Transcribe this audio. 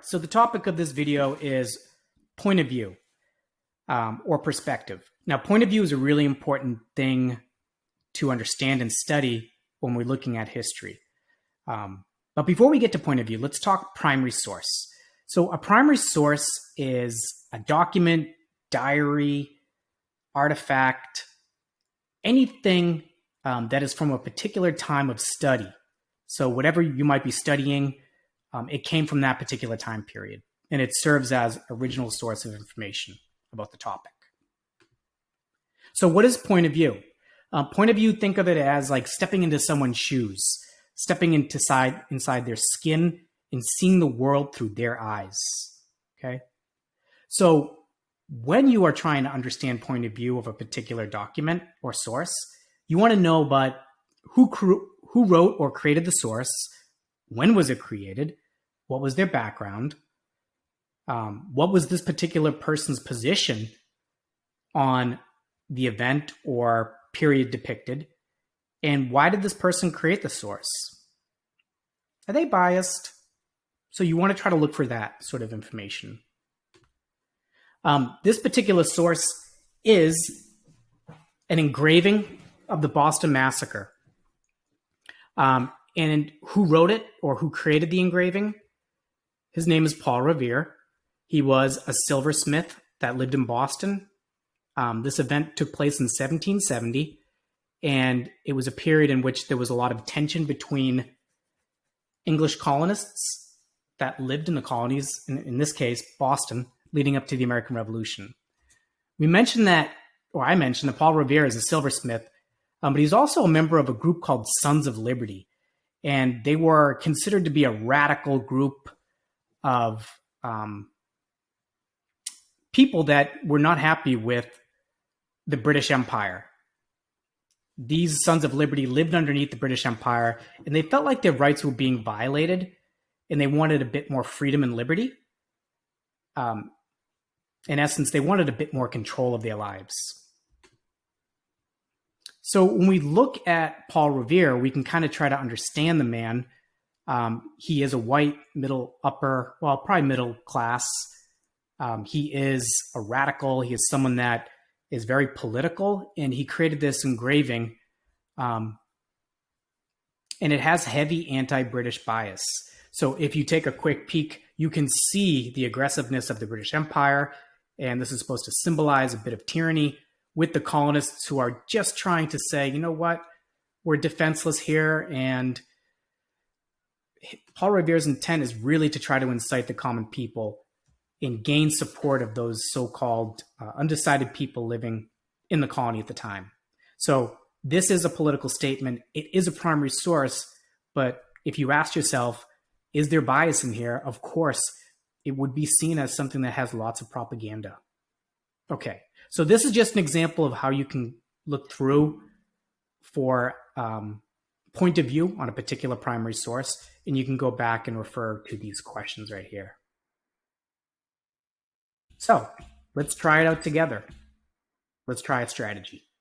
So the topic of this video is point of view or perspective. Now, point of view is a really important thing to understand and study when we're looking at history. But before we get to point of view, let's talk primary source. So a primary source is a document, diary, artifact, anything that is from a particular time of study. So whatever you might be studying, it came from that particular time period, and it serves as original source of information about the topic. So what is point of view? Point of view, think of it as like stepping into someone's shoes, stepping inside their skin and seeing the world through their eyes. Okay. So when you are trying to understand point of view of a particular document or source, you want to know about who wrote or created the source, when was it created, what was their background, what was this particular person's position on the event or period depicted, and why did this person create the source? Are they biased? So you want to try to look for that sort of information. This particular source is an engraving of the Boston Massacre. And who wrote it or who created the engraving? His name is Paul Revere. He was a silversmith that lived in Boston. This event took place in 1770, and it was a period in which there was a lot of tension between English colonists that lived in the colonies, in this case, Boston, leading up to the American Revolution. I mentioned that Paul Revere is a silversmith, but he's also a member of a group called Sons of Liberty. And they were considered to be a radical group of people that were not happy with the British Empire. These Sons of Liberty lived underneath the British Empire, and they felt like their rights were being violated, and they wanted a bit more freedom and liberty. In essence, they wanted a bit more control of their lives. So when we look at Paul Revere, we can kind of try to understand the man. He is a white, probably middle class. He is a radical. He is someone that is very political, and he created this engraving, and it has heavy anti-British bias. So if you take a quick peek, you can see the aggressiveness of the British Empire, and this is supposed to symbolize a bit of tyranny with the colonists who are just trying to say, you know what, we're defenseless here. And Paul Revere's intent is really to try to incite the common people and gain support of those so-called undecided people living in the colony at the time. So this is a political statement. It is a primary source, but if you ask yourself, is there bias in here? Of course, it would be seen as something that has lots of propaganda. Okay, so this is just an example of how you can look through for point of view on a particular primary source, and you can go back and refer to these questions right here. So let's try it out together. Let's try a strategy.